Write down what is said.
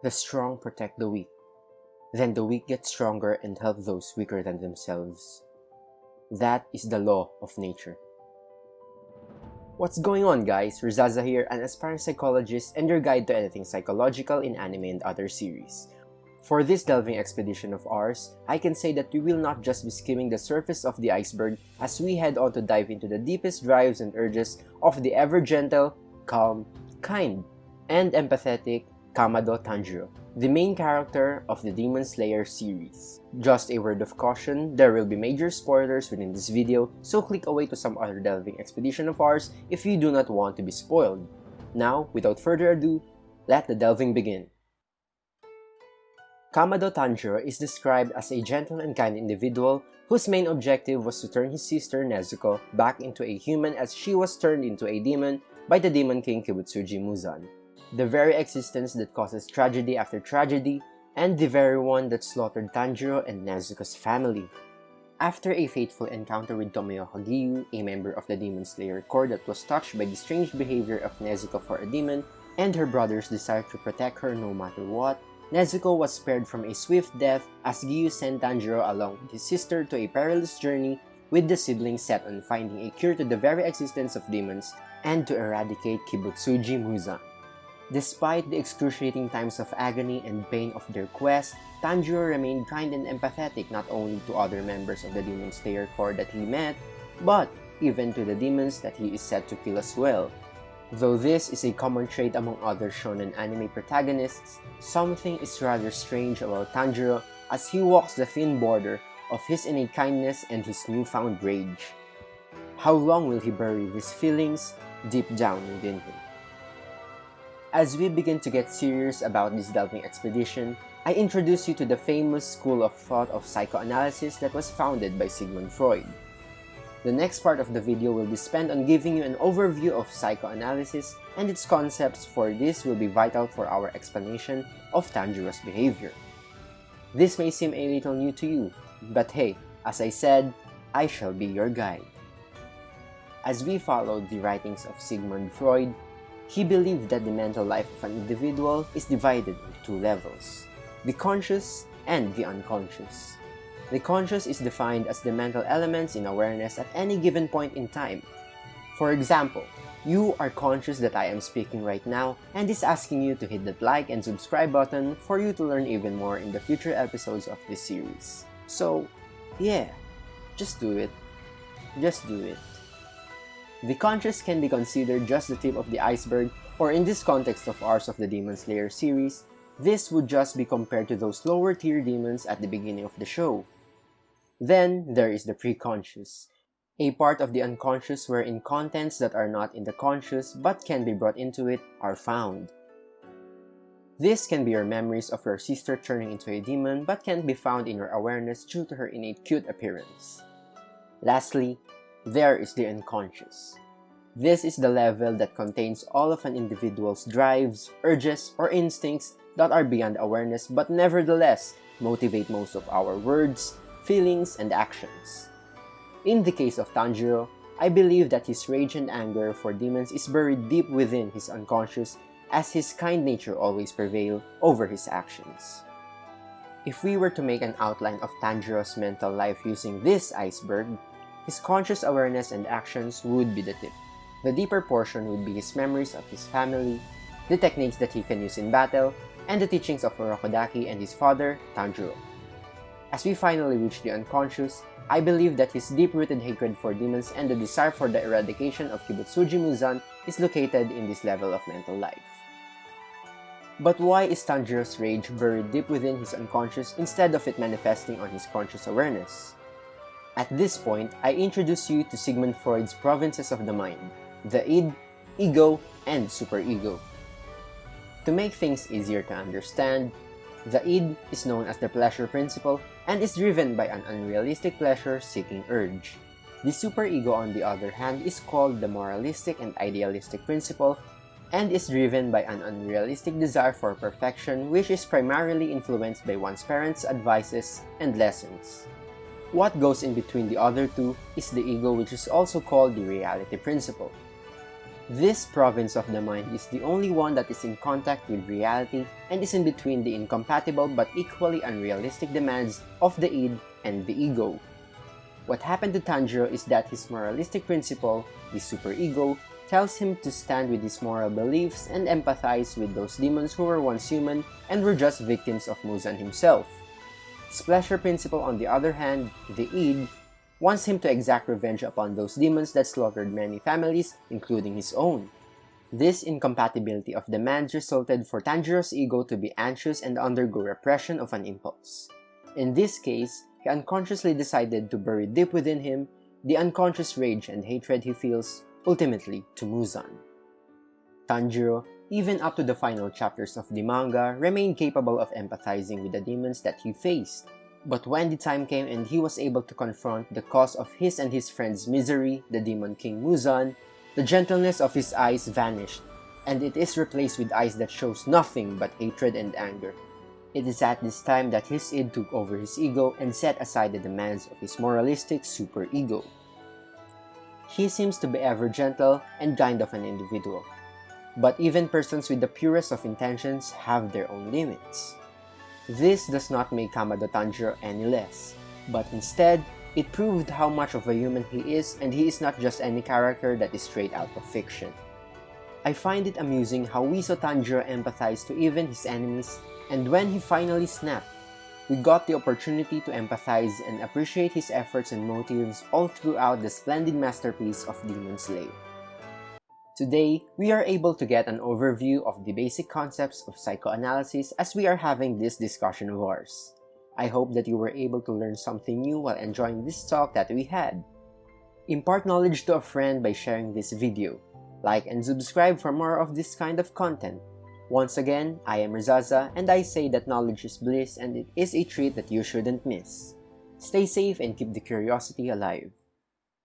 The strong protect the weak. Then the weak get stronger and help those weaker than themselves. That is the law of nature. What's going on, guys? Rizaza here, an aspiring psychologist and your guide to anything psychological in anime and other series. For this delving expedition of ours, I can say that we will not just be skimming the surface of the iceberg as we head on to dive into the deepest drives and urges of the ever-gentle, calm, kind, and empathetic Kamado Tanjiro, the main character of the Demon Slayer series. Just a word of caution, there will be major spoilers within this video, so click away to some other delving expedition of ours if you do not want to be spoiled. Now, without further ado, let the delving begin. Kamado Tanjiro is described as a gentle and kind individual whose main objective was to turn his sister Nezuko back into a human as she was turned into a demon by the Demon King Kibutsuji Muzan. The very existence that causes tragedy after tragedy, and the very one that slaughtered Tanjiro and Nezuko's family. After a fateful encounter with Tomoyo Hagiyu, a member of the Demon Slayer Corps that was touched by the strange behavior of Nezuko for a demon, and her brother's desire to protect her no matter what, Nezuko was spared from a swift death as Giyu sent Tanjiro along with his sister to a perilous journey with the siblings set on finding a cure to the very existence of demons and to eradicate Kibutsuji Muzan. Despite the excruciating times of agony and pain of their quest, Tanjiro remained kind and empathetic not only to other members of the Demon Slayer Corps that he met, but even to the demons that he is said to kill as well. Though this is a common trait among other shonen anime protagonists, something is rather strange about Tanjiro as he walks the thin border of his innate kindness and his newfound rage. How long will he bury these feelings deep down within him? As we begin to get serious about this delving expedition, I introduce you to the famous school of thought of psychoanalysis that was founded by Sigmund Freud. The next part of the video will be spent on giving you an overview of psychoanalysis and its concepts, for this will be vital for our explanation of Tanjiro's behavior. This may seem a little new to you, but hey, as I said, I shall be your guide. As we followed the writings of Sigmund Freud, he believed that the mental life of an individual is divided into two levels, the conscious and the unconscious. The conscious is defined as the mental elements in awareness at any given point in time. For example, you are conscious that I am speaking right now and is asking you to hit that like and subscribe button for you to learn even more in the future episodes of this series. So, yeah, just do it. Just do it. The conscious can be considered just the tip of the iceberg, or in this context of ours of the Demon Slayer series, this would just be compared to those lower tier demons at the beginning of the show. Then there is the preconscious, a part of the unconscious wherein contents that are not in the conscious but can be brought into it are found. This can be your memories of your sister turning into a demon but can be found in your awareness due to her innate cute appearance. Lastly, there is the unconscious. This is the level that contains all of an individual's drives, urges, or instincts that are beyond awareness but nevertheless motivate most of our words, feelings, and actions. In the case of Tanjiro, I believe that his rage and anger for demons is buried deep within his unconscious as his kind nature always prevails over his actions. If we were to make an outline of Tanjiro's mental life using this iceberg, his conscious awareness and actions would be the tip. The deeper portion would be his memories of his family, the techniques that he can use in battle, and the teachings of Urokodaki and his father, Tanjiro. As we finally reach the unconscious, I believe that his deep-rooted hatred for demons and the desire for the eradication of Kibutsuji Muzan is located in this level of mental life. But why is Tanjiro's rage buried deep within his unconscious instead of it manifesting on his conscious awareness? At this point, I introduce you to Sigmund Freud's provinces of the mind, the id, ego, and superego. To make things easier to understand, the id is known as the pleasure principle and is driven by an unrealistic pleasure-seeking urge. The superego, on the other hand, is called the moralistic and idealistic principle and is driven by an unrealistic desire for perfection, which is primarily influenced by one's parents' advices and lessons. What goes in between the other two is the ego, which is also called the reality principle. This province of the mind is the only one that is in contact with reality and is in between the incompatible but equally unrealistic demands of the id and the ego. What happened to Tanjiro is that his moralistic principle, the superego, tells him to stand with his moral beliefs and empathize with those demons who were once human and were just victims of Muzan himself. His pleasure principle, on the other hand, the id, wants him to exact revenge upon those demons that slaughtered many families, including his own. This incompatibility of demands resulted for Tanjiro's ego to be anxious and undergo repression of an impulse. In this case, he unconsciously decided to bury deep within him the unconscious rage and hatred he feels, ultimately, to Muzan. Tanjiro, even up to the final chapters of the manga, remained capable of empathizing with the demons that he faced. But when the time came and he was able to confront the cause of his and his friend's misery, the Demon King Muzan, the gentleness of his eyes vanished, and it is replaced with eyes that shows nothing but hatred and anger. It is at this time that his id took over his ego and set aside the demands of his moralistic superego. He seems to be ever gentle and kind of an individual. But even persons with the purest of intentions have their own limits. This does not make Kamado Tanjiro any less, but instead, it proved how much of a human he is, and he is not just any character that is straight out of fiction. I find it amusing how we saw Tanjiro empathize to even his enemies, and when he finally snapped, we got the opportunity to empathize and appreciate his efforts and motives all throughout the splendid masterpiece of Demon Slayer. Today, we are able to get an overview of the basic concepts of psychoanalysis as we are having this discussion of ours. I hope that you were able to learn something new while enjoying this talk that we had. Impart knowledge to a friend by sharing this video. Like and subscribe for more of this kind of content. Once again, I am Rizaza, and I say that knowledge is bliss and it is a treat that you shouldn't miss. Stay safe and keep the curiosity alive.